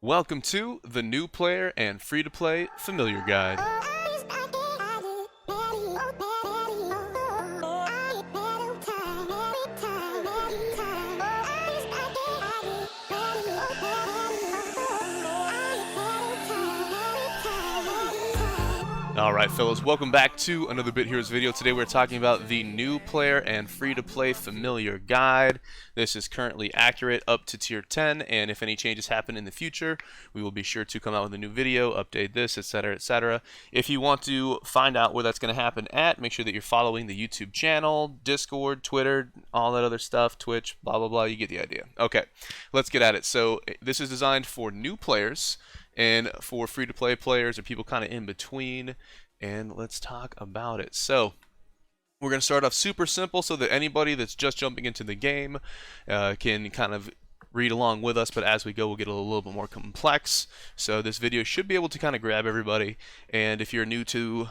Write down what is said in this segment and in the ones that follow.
Welcome to the New Player and Free-to-Play Familiar Guide. Alright fellas, welcome back to another Bit Heroes video. Today we're talking about the New Player and Free-to-Play Familiar Guide. This is currently accurate up to tier 10, and if any changes happen in the future, we will be sure to come out with a new video, update this, etc, etc. If you want to find out where that's going to happen at, make sure that you're following the YouTube channel, Discord, Twitter, all that other stuff, Twitch, blah blah blah, you get the idea. Okay, let's get at it. So this is designed for new players and for free-to-play players or people kind of in between, and let's talk about it. So we're going to start off super simple so that anybody that's just jumping into the game can kind of read along with us, but as we go we'll get a little bit more complex. So this video should be able to kind of grab everybody, and if you're new to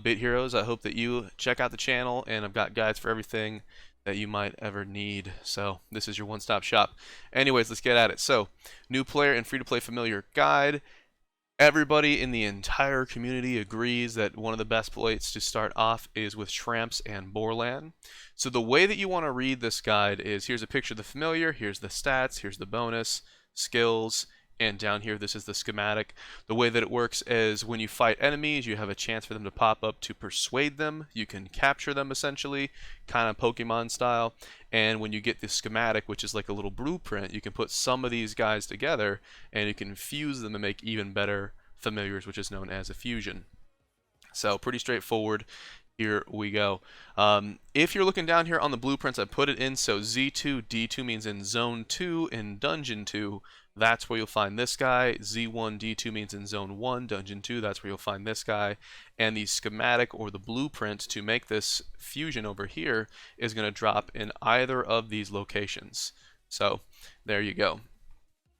Bit Heroes, I hope that you check out the channel, and I've got guides for everything that you might ever need. So this is your one-stop shop. Anyways, let's get at it. So New Player and Free-to-Play Familiar Guide. Everybody in the entire community agrees that one of the best plates to start off is with Shramps and Borland. So the way that you want to read this guide is, here's a picture of the familiar, here's the stats, here's the bonus, skills, and down here this is the schematic. The way that it works is when you fight enemies, you have a chance for them to pop up to persuade them. You can capture them essentially, kind of Pokemon style. And when you get the schematic, which is like a little blueprint, you can put some of these guys together and you can fuse them and make even better familiars, which is known as a fusion. So pretty straightforward. Here we go. If you're looking down here on the blueprints, I put it in, so Z2, D2 means in Zone 2, in Dungeon 2, that's where you'll find this guy. Z1, D2 means in Zone 1, Dungeon 2, that's where you'll find this guy. And the schematic or the blueprint to make this fusion over here is going to drop in either of these locations. So there you go.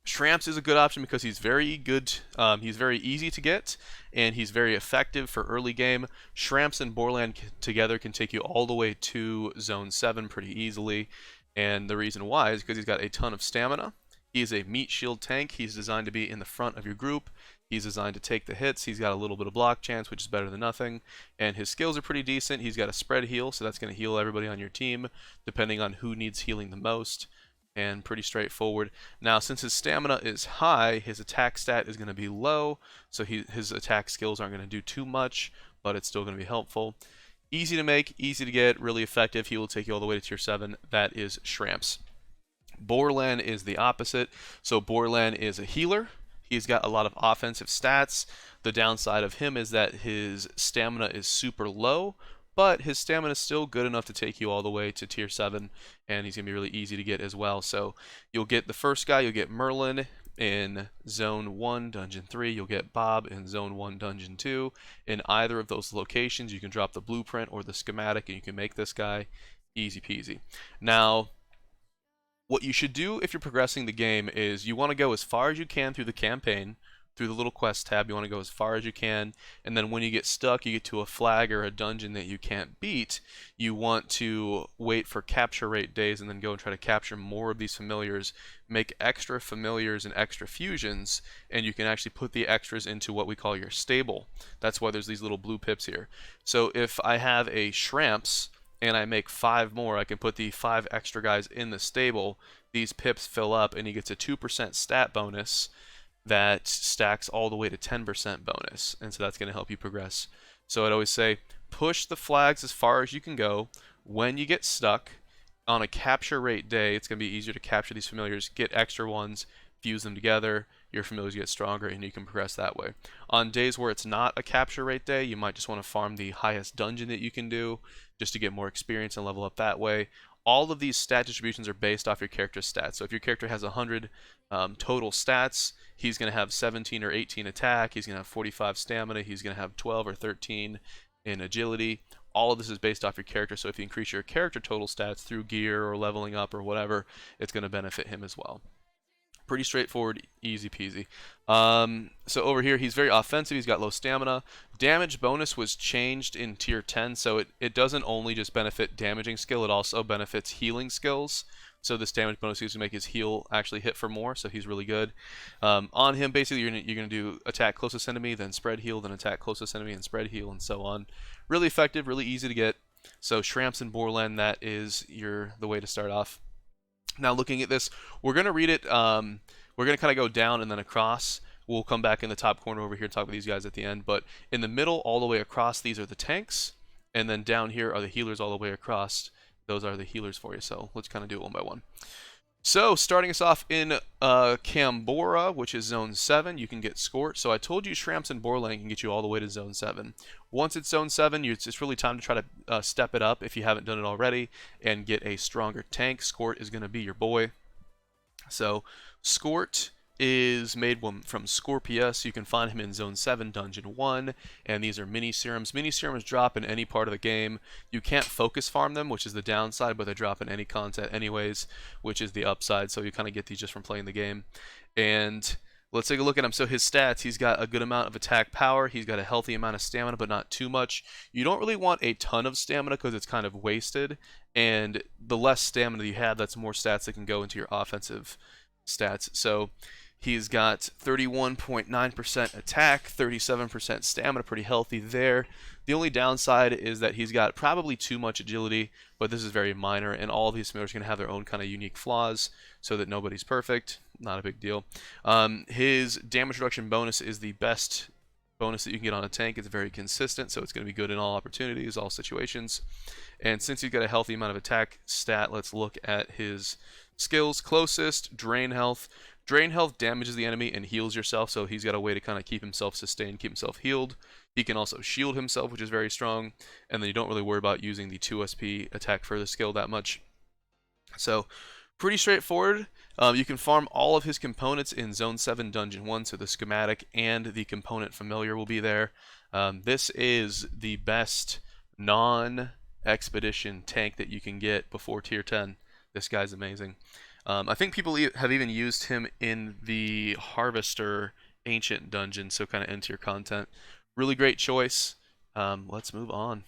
Shramps is a good option because he's very good, he's very easy to get, and he's very effective for early game. Shramps and Borland together can take you all the way to Zone 7 pretty easily, and the reason why is because he's got a ton of stamina. He's a meat shield tank. He's designed to be in the front of your group. He's designed to take the hits. He's got a little bit of block chance, which is better than nothing, and his skills are pretty decent. He's got a spread heal, so that's going to heal everybody on your team, depending on who needs healing the most. And pretty straightforward. Now, since his stamina is high, his attack stat is going to be low, so his attack skills aren't going to do too much, but it's still going to be helpful. Easy to make, easy to get, really effective. He will take you all the way to tier 7. That is Shramps. Borland is the opposite. So Borland is a healer. He's got a lot of offensive stats. The downside of him is that his stamina is super low, but his stamina is still good enough to take you all the way to tier 7, and he's going to be really easy to get as well. So you'll get the first guy, you'll get Merlin in Zone 1, Dungeon 3. You'll get Bob in Zone 1, Dungeon 2. In either of those locations, you can drop the blueprint or the schematic, and you can make this guy easy peasy. Now, what you should do if you're progressing the game is you want to go as far as you can through the campaign, through the little quest tab. You want to go as far as you can, and then when you get stuck, you get to a flag or a dungeon that you can't beat, you want to wait for capture rate days and then go and try to capture more of these familiars, make extra familiars and extra fusions, and you can actually put the extras into what we call your stable. That's why there's these little blue pips here. So if I have a Shramps and I make 5 more, I can put the 5 extra guys in the stable. These pips fill up and he gets a 2% stat bonus that stacks all the way to 10% bonus, and so that's going to help you progress. So I'd always say push the flags as far as you can go. When you get stuck on a capture rate day, it's going to be easier to capture these familiars, get extra ones, fuse them together, your familiars get stronger, and you can progress that way. On days where it's not a capture rate day, you might just want to farm the highest dungeon that you can do just to get more experience and level up that way. All of these stat distributions are based off your character's stats. So if your character has 100 total stats, he's going to have 17 or 18 attack, he's going to have 45 stamina, he's going to have 12 or 13 in agility. All of this is based off your character, so if you increase your character total stats through gear or leveling up or whatever, it's going to benefit him as well. Pretty straightforward, easy peasy. So over here, he's very offensive. He's got low stamina. Damage bonus was changed in tier 10, so it doesn't only just benefit damaging skill, it also benefits healing skills. So this damage bonus is to make his heal actually hit for more, so he's really good. On him, basically, you're gonna do attack closest enemy, then spread heal, then attack closest enemy, and spread heal, and so on. Really effective, really easy to get. So Shramps and Borland, that is the way to start off. Now looking at this, we're gonna read it. We're gonna kind of go down and then across. We'll come back in the top corner over here and talk about these guys at the end. But in the middle, all the way across, these are the tanks, and then down here are the healers all the way across. Those are the healers for you. So let's kind of do it one by one. So starting us off in Cambora, which is Zone 7, you can get Scort. So I told you Shramps and Borland can get you all the way to Zone 7. Once it's Zone 7, it's really time to try to step it up if you haven't done it already and get a stronger tank. Scort is going to be your boy. So Scort is made from Scorpius. You can find him in Zone 7, Dungeon 1, and these are mini serums. Mini serums drop in any part of the game. You can't focus farm them, which is the downside, but they drop in any content anyways, which is the upside, so you kind of get these just from playing the game. And let's take a look at him. So his stats, he's got a good amount of attack power, he's got a healthy amount of stamina, but not too much. You don't really want a ton of stamina because it's kind of wasted, and the less stamina you have, that's more stats that can go into your offensive stats. So he's got 31.9% attack, 37% stamina, pretty healthy there. The only downside is that he's got probably too much agility, but this is very minor, and all of these familiars can have their own kind of unique flaws, so that nobody's perfect. Not a big deal. His damage reduction bonus is the best bonus that you can get on a tank. It's very consistent, so it's going to be good in all opportunities, all situations. And since he's got a healthy amount of attack stat, let's look at his skills. Closest, drain health. Drain health damages the enemy and heals yourself, so he's got a way to kind of keep himself sustained, keep himself healed. He can also shield himself, which is very strong, and then you don't really worry about using the 2 SP attack further skill that much. So pretty straightforward. You can farm all of his components in Zone 7 Dungeon 1, so the schematic and the component familiar will be there. This is the best non-expedition tank that you can get before Tier 10. This guy's amazing. I think people have even used him in the Harvester Ancient Dungeon, so kind of end tier content. Really great choice. Let's move on.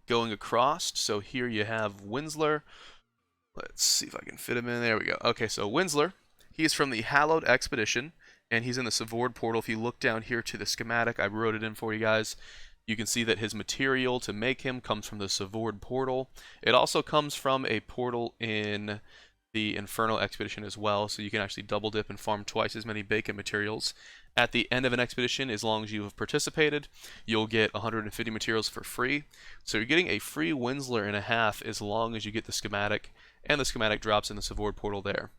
Going across, so here you have Windsler. Let's see if I can fit him in. There we go. Okay, so Windsler, he's from the Hallowed Expedition, and he's in the Savord portal. If you look down here to the schematic, I wrote it in for you guys. You can see that his material to make him comes from the Savord portal. It also comes from a portal in the Infernal Expedition as well, so you can actually double dip and farm twice as many bacon materials. At the end of an expedition, as long as you have participated, you'll get 150 materials for free. So you're getting a free Windsler and a half as long as you get the schematic, and the schematic drops in the Savord portal there.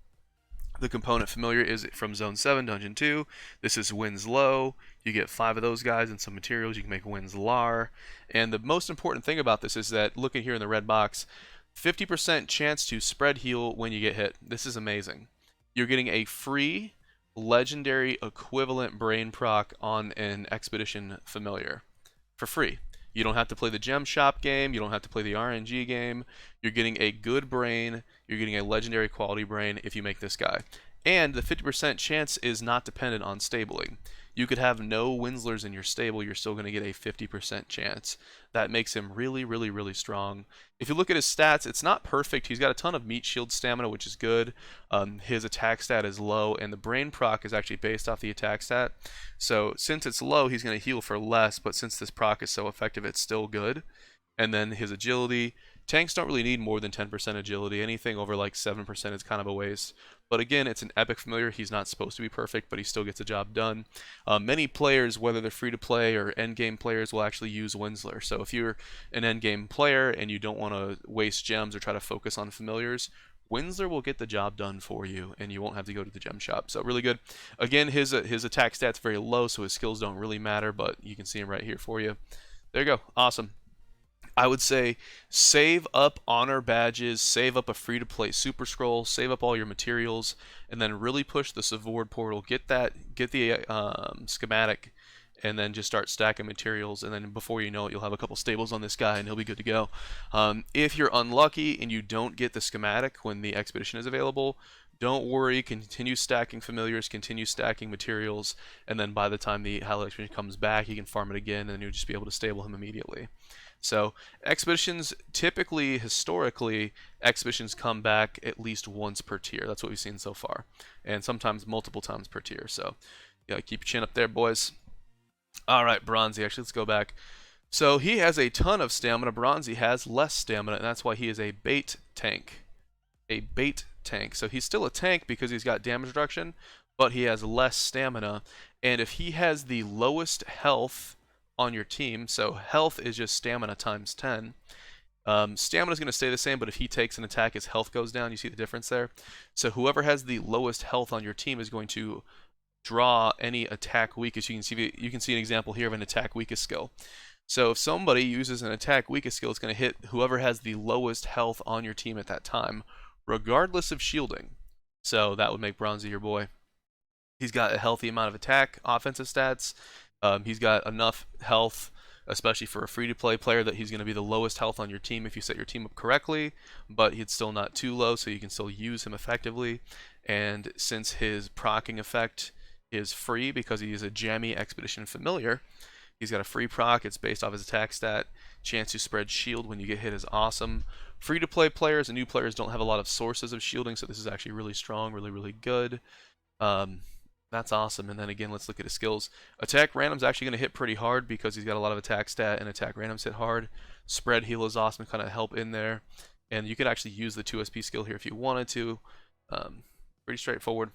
The component familiar is from Zone 7, Dungeon 2. This is Winslow. You get 5 of those guys and some materials. You can make Winslar. And the most important thing about this is that, looking here in the red box, 50% chance to spread heal when you get hit. This is amazing. You're getting a free legendary equivalent brain proc on an expedition familiar for free. You don't have to play the gem shop game, you don't have to play the RNG game. You're getting a good brain, you're getting a legendary quality brain if you make this guy. And the 50% chance is not dependent on stabling. You could have no Winslers in your stable, you're still going to get a 50% chance. That makes him really, really, really strong. If you look at his stats, it's not perfect. He's got a ton of meat shield stamina, which is good. His attack stat is low, and the brain proc is actually based off the attack stat. So since it's low, he's going to heal for less, but since this proc is so effective, it's still good. And then his agility. Tanks don't really need more than 10% agility. Anything over like 7% is kind of a waste. But again, it's an epic familiar. He's not supposed to be perfect, but he still gets the job done. Many players, whether they're free to play or endgame players, will actually use Windsler. So if you're an endgame player and you don't want to waste gems or try to focus on familiars, Windsler will get the job done for you, and you won't have to go to the gem shop. So really good. Again, his attack stat's very low, so his skills don't really matter, but you can see him right here for you. There you go. Awesome. I would say save up honor badges, save up a free-to-play super scroll, save up all your materials, and then really push the Savord portal. Get the schematic, and then just start stacking materials. And then before you know it, you'll have a couple stables on this guy, and he'll be good to go. If you're unlucky and you don't get the schematic when the expedition is available, don't worry. Continue stacking familiars, continue stacking materials, and then by the time the Hallowed Expedition comes back, you can farm it again, and you'll just be able to stable him immediately. So expeditions, typically, historically, expeditions come back at least once per tier. That's what we've seen so far, and sometimes multiple times per tier. So yeah, keep your chin up there, boys. All right, Bronzy. Actually, let's go back. So he has a ton of stamina. Bronzy has less stamina, and that's why he is a bait tank. A bait tank. So he's still a tank because he's got damage reduction, but he has less stamina. And if he has the lowest health on your team, so health is just stamina times 10. Stamina is going to stay the same, but if he takes an attack, his health goes down. You see the difference there? So whoever has the lowest health on your team is going to draw any attack weakest. You can see an example here of an attack weakest skill. So if somebody uses an attack weakest skill, it's going to hit whoever has the lowest health on your team at that time, regardless of shielding. So that would make Bronzy your boy. He's got a healthy amount of attack, offensive stats. He's got enough health, especially for a free-to-play player, that he's going to be the lowest health on your team if you set your team up correctly, but he's still not too low, so you can still use him effectively. And since his proccing effect is free because he is a jammy expedition familiar, he's got a free proc. It's based off his attack stat. Chance to spread shield when you get hit is awesome. Free-to-play players and new players don't have a lot of sources of shielding, so this is actually really strong, really, really good. That's awesome. And then again, let's look at his skills. Attack random's actually going to hit pretty hard because he's got a lot of attack stat, and attack randoms hit hard. Spread heal is awesome, kind of help in there. And you could actually use the 2SP skill here if you wanted to. Pretty straightforward.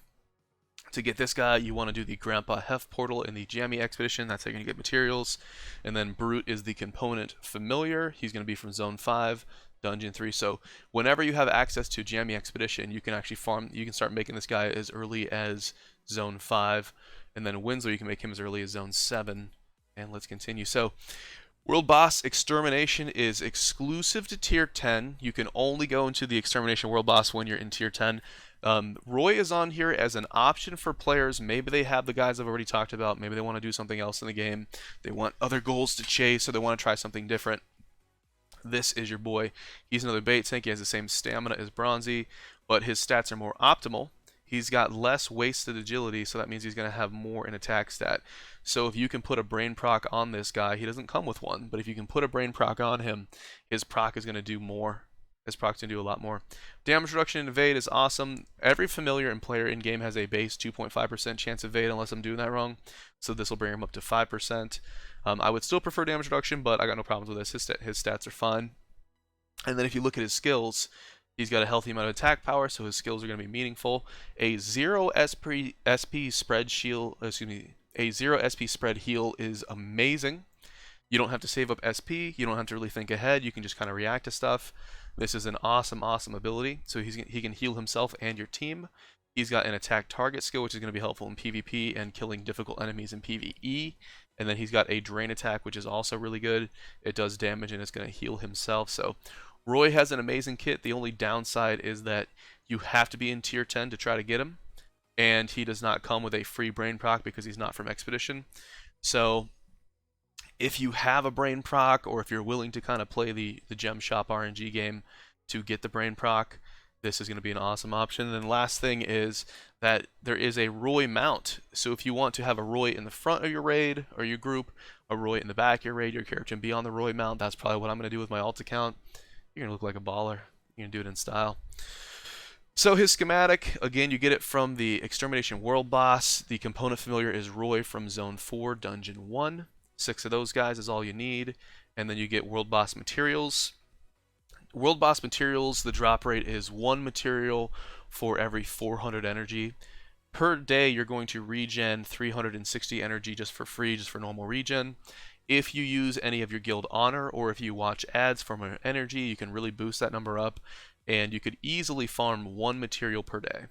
To get this guy, you want to do the Grandpa Hef portal in the Jammy Expedition. That's how you're going to get materials. And then Brute is the component familiar. He's going to be from Zone 5, Dungeon 3. So whenever you have access to Jammy Expedition, you can actually farm. You can start making this guy as early as Zone 5. And then Windsler, you can make him as early as Zone 7. And let's continue. So World Boss Extermination is exclusive to Tier 10. You can only go into the Extermination World Boss when you're in Tier 10. Roy is on here as an option for players. Maybe they have the guys I've already talked about. Maybe they want to do something else in the game. They want other goals to chase, or they want to try something different. This is your boy. He's another bait tank. He has the same stamina as Bronzy, but his stats are more optimal. He's got less wasted agility, so that means he's going to have more in attack stat. So if you can put a brain proc on this guy, he doesn't come with one, but if you can put a brain proc on him, his proc is going to do more. His proc's going to do a lot more. Damage reduction and evade is awesome. Every familiar and player in game has a base 2.5% chance of evade, unless I'm doing that wrong. So this will bring him up to 5%. I would still prefer damage reduction, but I got no problems with this. His stats are fine. And then if you look at his skills, he's got a healthy amount of attack power, so his skills are going to be meaningful. A 0 SP spread shield, a 0 SP spread heal is amazing. You don't have to save up SP. You don't have to really think ahead. You can just kind of react to stuff. This is an awesome, awesome ability. So he can heal himself and your team. He's got an attack target skill, which is going to be helpful in PvP and killing difficult enemies in PvE. And then he's got a drain attack, which is also really good. It does damage and it's going to heal himself. So Roy has an amazing kit. The only downside is that you have to be in tier 10 to try to get him. And he does not come with a free brain proc because he's not from Expedition. So if you have a brain proc, or if you're willing to kind of play the gem shop RNG game to get the brain proc, this is going to be an awesome option. And then last thing is that there is a Roy mount. So if you want to have a Roy in the front of your raid or your group, a Roy in the back of your raid, your character can be on the Roy mount. That's probably what I'm going to do with my alt account. You're going to look like a baller. You're going to do it in style. So his schematic, again, you get it from the Extermination World Boss. The component familiar is Roy from Zone 4, Dungeon 1. 6 of those guys is all you need. And then you get World Boss materials. World Boss materials, the drop rate is 1 material for every 400 energy. Per day, you're going to regen 360 energy just for free, just for normal regen. If you use any of your guild honor, or if you watch ads for more energy, you can really boost that number up. And you could easily farm 1 material per day.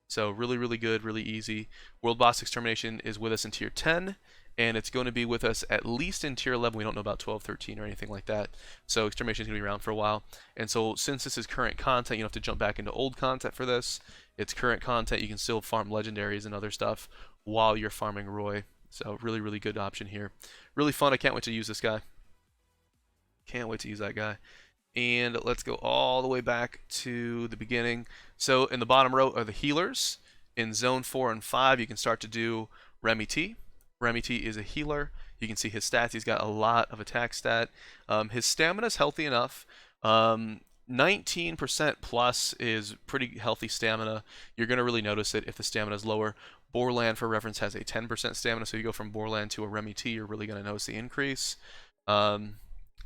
So really, really good, really easy. World Boss Extermination is with us in Tier 10. And it's going to be with us at least in Tier 11. We don't know about 12, 13, or anything like that. So Extermination is going to be around for a while. And so since this is current content, you don't have to jump back into old content for this. It's current content. You can still farm legendaries and other stuff while you're farming Roy. So really, really good option here. Really fun. I can't wait to use this guy. Can't wait to use that guy. And let's go all the way back to the beginning. So in the bottom row are the healers. In Zone 4 and 5, you can start to do Remy T. Remy T is a healer. You can see his stats. He's got a lot of attack stat. His stamina is healthy enough. 19% plus is pretty healthy stamina. You're going to really notice it if the stamina is lower. Borland, for reference, has a 10% stamina, so you go from Borland to a Remy T, you're really going to notice the increase. And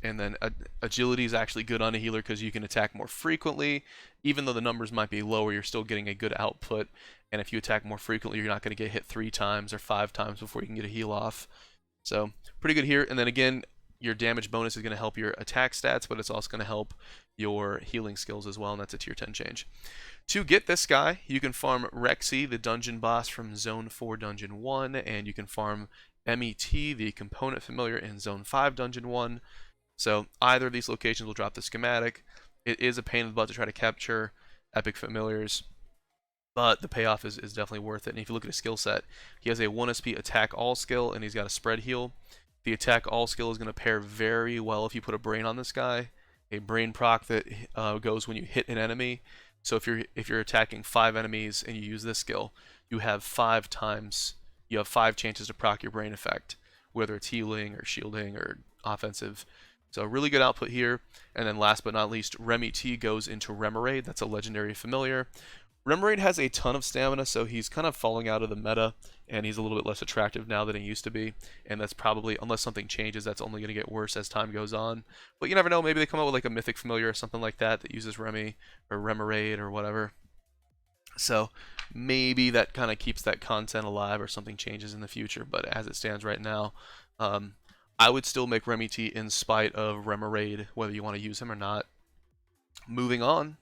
then agility is actually good on a healer because you can attack more frequently. Even though the numbers might be lower, you're still getting a good output. And if you attack more frequently, you're not going to get hit 3 times or 5 times before you can get a heal off. So pretty good here. And then again, your damage bonus is going to help your attack stats, but it's also going to help your healing skills as well, and that's a tier 10 change. To get this guy, you can farm Rexy, the dungeon boss from Zone 4 Dungeon 1, and you can farm MET, the component familiar in Zone 5 Dungeon 1. So either of these locations will drop the schematic. It is a pain in the butt to try to capture epic familiars, but the payoff is definitely worth it. And if you look at his skill set, he has a 1 SP attack all skill, and he's got a spread heal. The attack all skill is going to pair very well if you put a brain on this guy. A brain proc that goes when you hit an enemy. So if you're attacking 5 enemies and you use this skill, you have 5 chances to proc your brain effect, whether it's healing or shielding or offensive. So really good output here. And then last but not least, Remy T goes into Remoraid. That's a legendary familiar. Remoraid has a ton of stamina, so he's kind of falling out of the meta, and he's a little bit less attractive now than he used to be. And that's probably, unless something changes, that's only going to get worse as time goes on. But you never know, maybe they come out with like a mythic familiar or something like that that uses Remy or Remoraid or whatever. So maybe that kind of keeps that content alive or something changes in the future. But as it stands right now, I would still make Remy T in spite of Remoraid, whether you want to use him or not. Moving on,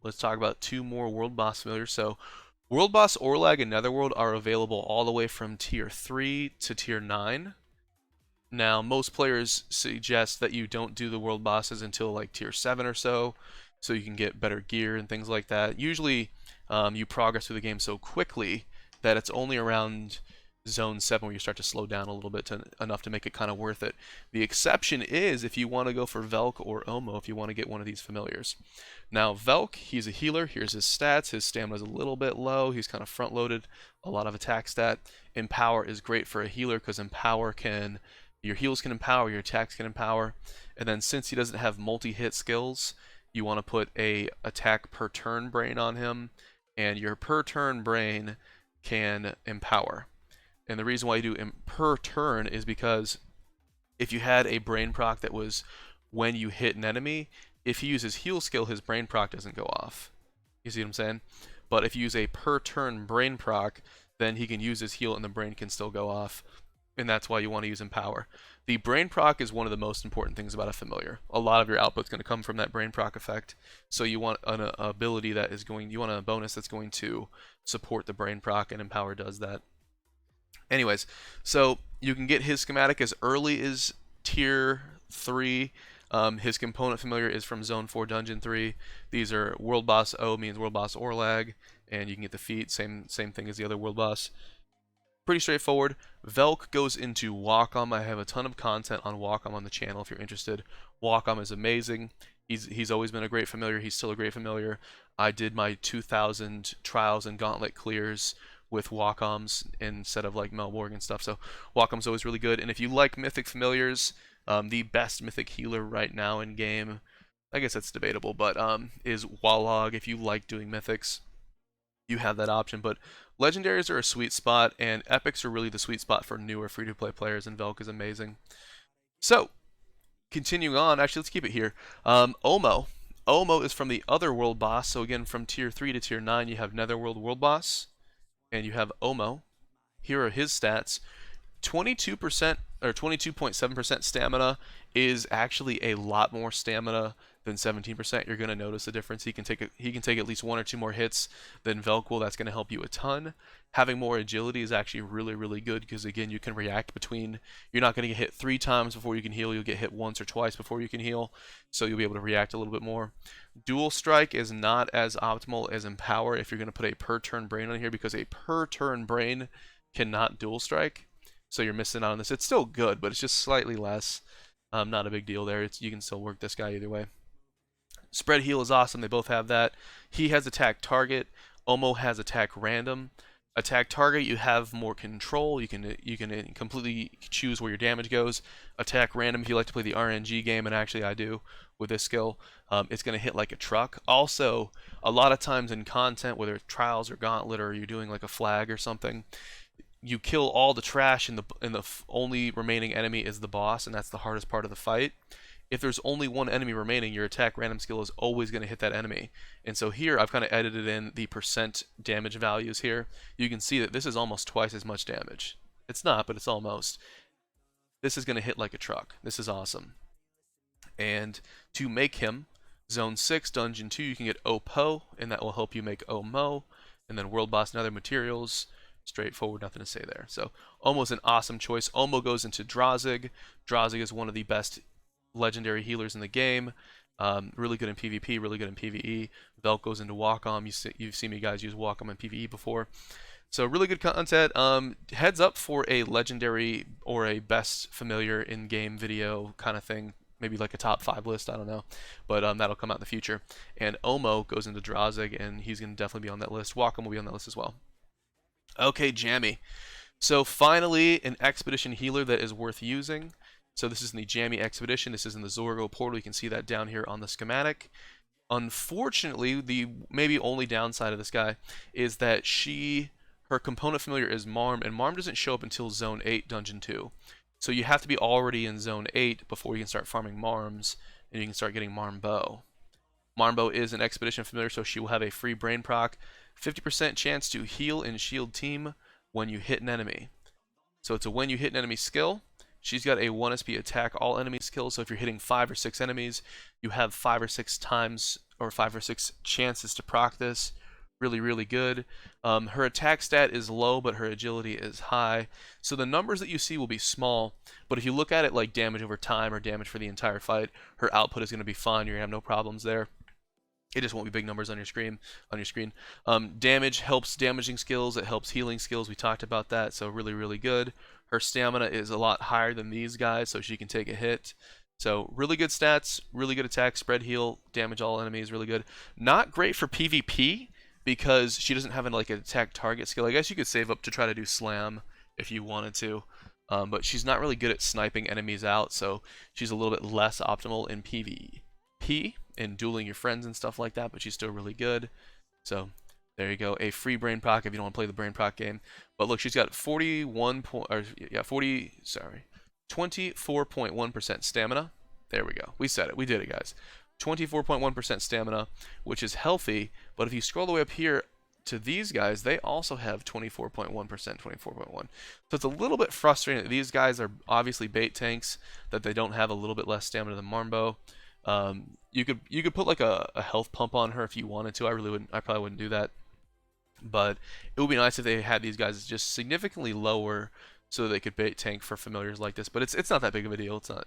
let's talk about 2 more World Boss familiars. So World Boss Orlag and Netherworld are available all the way from Tier 3 to Tier 9. Now, most players suggest that you don't do the World Bosses until like Tier 7 or so you can get better gear and things like that. Usually, you progress through the game so quickly that it's only around Zone 7 where you start to slow down a little bit enough to make it kind of worth it. The exception is if you want to go for Velk or Omo, if you want to get one of these familiars. Now Velk, he's a healer. Here's his stats. His stamina is a little bit low. He's kind of front loaded, a lot of attack stat. Empower is great for a healer because your heals can empower, your attacks can empower. And then since he doesn't have multi-hit skills, you want to put a attack per turn brain on him, and your per turn brain can empower. And the reason why you do per turn is because if you had a brain proc that was when you hit an enemy, if he uses heal skill, his brain proc doesn't go off. You see what I'm saying? But if you use a per turn brain proc, then he can use his heal and the brain can still go off. And that's why you want to use Empower. The brain proc is one of the most important things about a familiar. A lot of your output's going to come from that brain proc effect. So you want an ability that is you want a bonus that's going to support the brain proc, and Empower does that. Anyways, so you can get his schematic as early as Tier 3. His component familiar is from Zone 4 Dungeon 3. These are World Boss O means World Boss Orlag, and you can get the feat, same thing as the other World Boss. Pretty straightforward. Velk goes into Wacom. I have a ton of content on Wacom on the channel if you're interested. Wacom is amazing. He's always been a great familiar. He's still a great familiar. I did my 2000 trials and gauntlet clears with Wacoms instead of like Melborg and stuff. So Wacom's always really good. And if you like mythic familiars, the best mythic healer right now in game, I guess that's debatable, but is Walog. If you like doing mythics, you have that option. But legendaries are a sweet spot, and epics are really the sweet spot for newer free-to-play players, and Velk is amazing. So continuing on, actually let's keep it here. Omo is from the other world boss. So again, from Tier 3 to Tier 9 you have Netherworld World Boss, and you have Omo. Here are his stats. 22% or 22.7% stamina is actually a lot more stamina than 17%. You're going to notice a difference. He can take at least 1 or 2 more hits than Velk will. That's going to help you a ton. Having more agility is actually really, really good because again, you can react between. You're not going to get hit 3 times before you can heal. You'll get hit once or twice before you can heal. So you'll be able to react a little bit more. Dual Strike is not as optimal as Empower if you're going to put a per turn brain on here, because a per turn brain cannot dual strike. So you're missing out on this. It's still good, but it's just slightly less. Not a big deal there. You can still work this guy either way. Spread heal is awesome. They both have that. He has attack target. Omo has attack random. Attack target, you have more control. You can completely choose where your damage goes. Attack random, if you like to play the RNG game, and actually I do with this skill, it's going to hit like a truck. Also, a lot of times in content, whether it's trials or gauntlet or you're doing like a flag or something, you kill all the trash and the only remaining enemy is the boss, and that's the hardest part of the fight. If there's only one enemy remaining, your attack random skill is always going to hit that enemy. And so here I've kind of edited in the percent damage values here. You can see that this is almost twice as much damage. It's not, but it's almost. This is going to hit like a truck. This is awesome. And to make him, Zone 6, Dungeon 2, you can get Opo, and that will help you make Omo. And then World Boss and other materials. Straightforward, nothing to say there. So Omo's an awesome choice. Omo goes into Drazig. Drazig is one of the best legendary healers in the game. Really good in PvP, really good in PvE. Velk goes into Wacom. You've seen me guys use Wacom in PvE before. So really good content. Heads up for a legendary or a best familiar in-game video kind of thing. Maybe like a top 5 list, I don't know. But that'll come out in the future. And Omo goes into Drazig, and he's going to definitely be on that list. Wacom will be on that list as well. Okay, Jammy. So finally, an expedition healer that is worth using. So this is in the Jammy Expedition. This is in the Zorgo portal. You can see that down here on the schematic. Unfortunately, the maybe only downside of this guy is that her component familiar is Marm, and Marm doesn't show up until Zone 8, Dungeon 2. So you have to be already in Zone 8 before you can start farming Marms, and you can start getting Marmbo. Marmbo is an expedition familiar, so she will have a free brain proc, 50% chance to heal and shield team when you hit an enemy. So it's a when you hit an enemy skill. She's got a 1 SP attack all enemy skill, so if you're hitting 5 or 6 enemies, you have 5 or 6 times or 5 or 6 chances to proc this. Really, really good. Her attack stat is low, but her agility is high. So the numbers that you see will be small, but if you look at it like damage over time or damage for the entire fight, her output is going to be fine. You're going to have no problems there. It just won't be big numbers on your screen. Damage helps damaging skills. It helps healing skills. We talked about that, so really, really good. Her stamina is a lot higher than these guys, so she can take a hit. So really good stats, really good attack, spread heal, damage all enemies, really good. Not great for PvP because she doesn't have an attack target skill. I guess you could save up to try to do slam if you wanted to. But she's not really good at sniping enemies out, so she's a little bit less optimal in PvP and dueling your friends and stuff like that, but she's still really good. So there you go, a free brain proc if you don't want to play the brain proc game. But look, she's got 24.1% stamina. There we go. We said it. We did it, guys. 24.1% stamina, which is healthy, but if you scroll the way up here to these guys, they also have 24.1%, 24.1. So it's a little bit frustrating that these guys are obviously bait tanks, that they don't have a little bit less stamina than Marmbo. You could put like a health pump on her if you wanted to. I probably wouldn't do that. But it would be nice if they had these guys just significantly lower so they could bait tank for familiars like this. But it's not that big of a deal. It's not.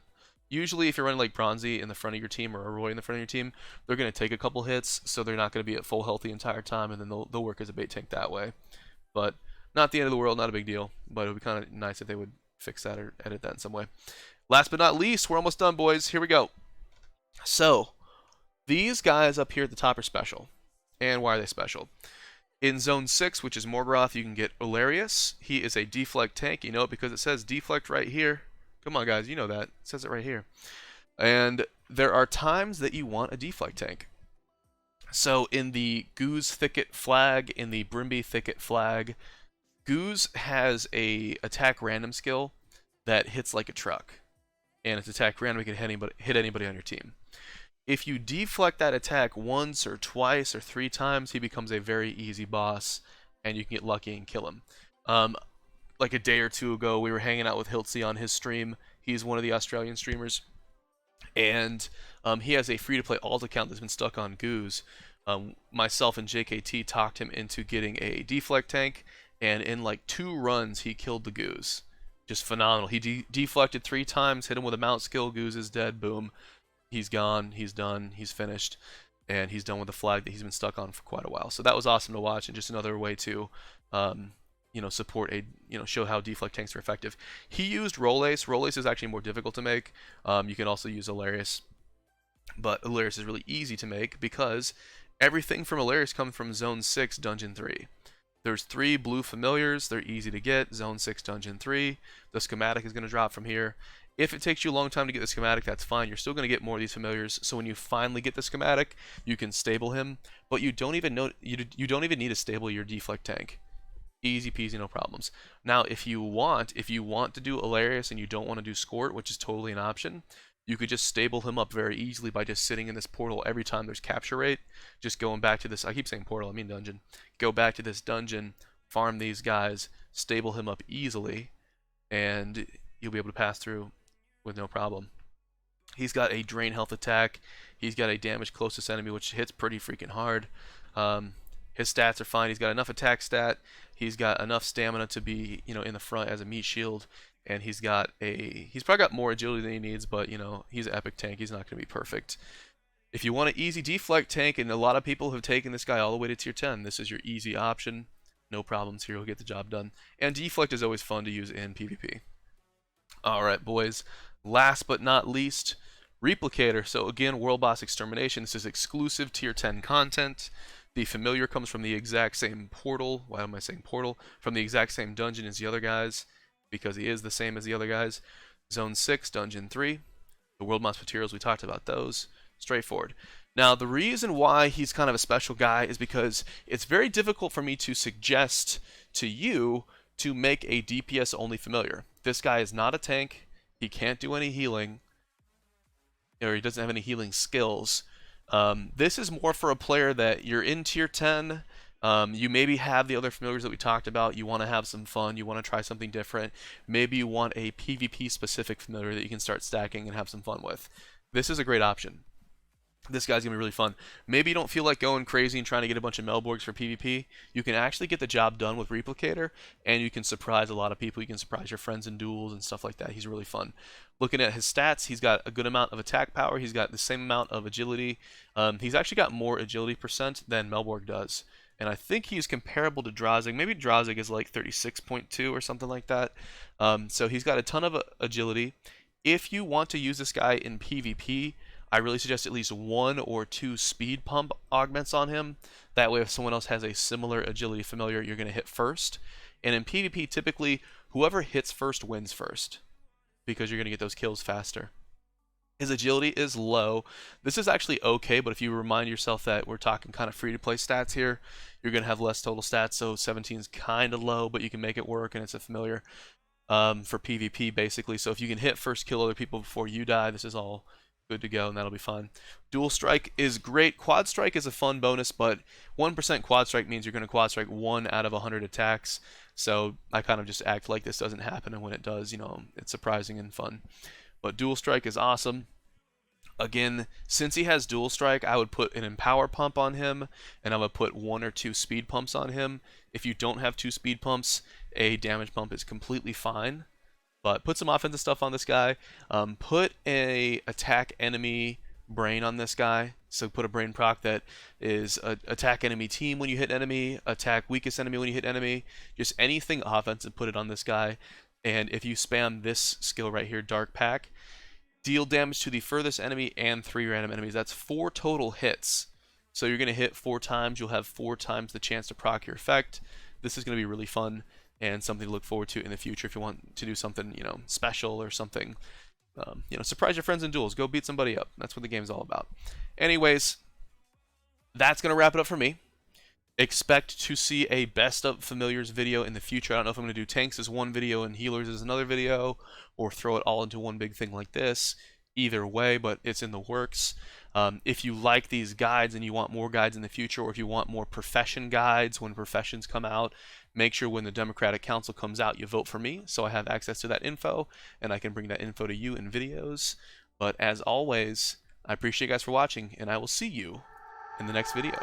Usually if you're running like Bronzy in the front of your team or a Roy in the front of your team, they're going to take a couple hits, so they're not going to be at full health the entire time, and then they'll work as a bait tank that way. But not the end of the world, not a big deal. But it would be kind of nice if they would fix that or edit that in some way. Last but not least, we're almost done, boys. Here we go. So these guys up here at the top are special. And why are they special? In Zone 6, which is Morgoth, you can get Olarius. He is a Deflect tank. You know it because it says Deflect right here. Come on, guys, you know that. It says it right here. And there are times that you want a Deflect tank. So in the Goose Thicket flag, in the Brimby Thicket flag, Goose has a attack random skill that hits like a truck. And its attack random can hit anybody on your team. If you deflect that attack once or twice or 3 times, he becomes a very easy boss, and you can get lucky and kill him. Like a day or 2 ago, we were hanging out with Hiltzy on his stream. He's one of the Australian streamers. And he has a free-to-play alt account that's been stuck on Goose. Myself and JKT talked him into getting a Deflect tank, and in like 2 runs, he killed the Goose. Just phenomenal. He deflected 3 times, hit him with a mount skill, Goose is dead, boom. He's gone, he's done, he's finished. And he's done with the flag that he's been stuck on for quite a while. So that was awesome to watch, and just another way to support show how deflect tanks are effective. He used Rollace. Rollace is actually more difficult to make. You can also use Olarius, but Olarius is really easy to make because everything from Olarius comes from Zone 6, Dungeon 3. There's 3 blue familiars. They're easy to get. Zone 6, Dungeon 3. The schematic is going to drop from here. If it takes you a long time to get the schematic, that's fine. You're still going to get more of these familiars. So when you finally get the schematic, you can stable him. But you don't even know you don't even need to stable your deflect tank. Easy peasy, no problems. Now, if you want to do Hilarious and you don't want to do Scort, which is totally an option, you could just stable him up very easily by just sitting in this portal every time there's capture rate. Just going back to this, I keep saying portal, I mean dungeon. Go back to this dungeon, farm these guys, stable him up easily, and you'll be able to pass through with no problem. He's got a drain health attack. He's got a damage closest enemy, which hits pretty freaking hard. His stats are fine. He's got enough attack stat. He's got enough stamina to be, in the front as a meat shield. And he's probably got more agility than he needs, but, he's an epic tank. He's not going to be perfect. If you want an easy deflect tank, and a lot of people have taken this guy all the way to tier 10, this is your easy option. No problems here. You'll get the job done. And deflect is always fun to use in PvP. Alright, boys. Last but not least, Replicator. So again, World Boss Extermination. This is exclusive tier 10 content. The familiar comes from the exact same portal. Why am I saying portal? From the exact same dungeon as the other guys, because he is the same as the other guys. Zone 6, Dungeon 3. The World Boss materials, we talked about those. Straightforward. Now, the reason why he's kind of a special guy is because it's very difficult for me to suggest to you to make a DPS only familiar. This guy is not a tank. He can't do any healing, or he doesn't have any healing skills. This is more for a player that you're in tier 10. You maybe have the other familiars that we talked about. You want to have some fun. You want to try something different. Maybe you want a PvP specific familiar that you can start stacking and have some fun with. This is a great option. This guy's going to be really fun. Maybe you don't feel like going crazy and trying to get a bunch of Melborgs for PvP. You can actually get the job done with Replicator, and you can surprise a lot of people. You can surprise your friends in duels and stuff like that. He's really fun. Looking at his stats, he's got a good amount of attack power. He's got the same amount of agility. He's actually got more agility % than Melborg does. And I think he's comparable to Drazig. Maybe Drazig is like 36.2 or something like that. So he's got a ton of agility. If you want to use this guy in PvP, I really suggest at least 1 or 2 speed pump augments on him. That way if someone else has a similar agility familiar, you're going to hit first. And in PvP, typically, whoever hits first wins first, because you're going to get those kills faster. His agility is low. This is actually okay, but if you remind yourself that we're talking kind of free-to-play stats here, you're going to have less total stats, so 17 is kind of low, but you can make it work, and it's a familiar for PvP, basically. So if you can hit first, kill other people before you die, this is all good to go, and that'll be fun. Dual strike is great. Quad strike is a fun bonus, but 1% quad strike means you're going to quad strike 1 out of 100 attacks. So I kind of just act like this doesn't happen, and when it does, it's surprising and fun. But dual strike is awesome. Again, since he has dual strike, I would put an empower pump on him, and I would put 1 or 2 speed pumps on him. If you don't have 2 speed pumps, a damage pump is completely fine. But put some offensive stuff on this guy. Put a attack enemy brain on this guy. So put a brain proc that is attack enemy team when you hit enemy, attack weakest enemy when you hit enemy. Just anything offensive, put it on this guy. And if you spam this skill right here, Dark Pack, deal damage to the furthest enemy and 3 random enemies. That's 4 total hits. So you're going to hit 4 times. You'll have 4 times the chance to proc your effect. This is going to be really fun and something to look forward to in the future if you want to do something, special or something. Surprise your friends in duels. Go beat somebody up. That's what the game's all about. Anyways, that's going to wrap it up for me. Expect to see a best of familiars video in the future. I don't know if I'm going to do tanks as one video and healers as another video, or throw it all into one big thing like this. Either way, but it's in the works. If you like these guides and you want more guides in the future, or if you want more profession guides when professions come out, make sure when the Democratic Council comes out, you vote for me, so I have access to that info, and I can bring that info to you in videos. But as always, I appreciate you guys for watching, and I will see you in the next video.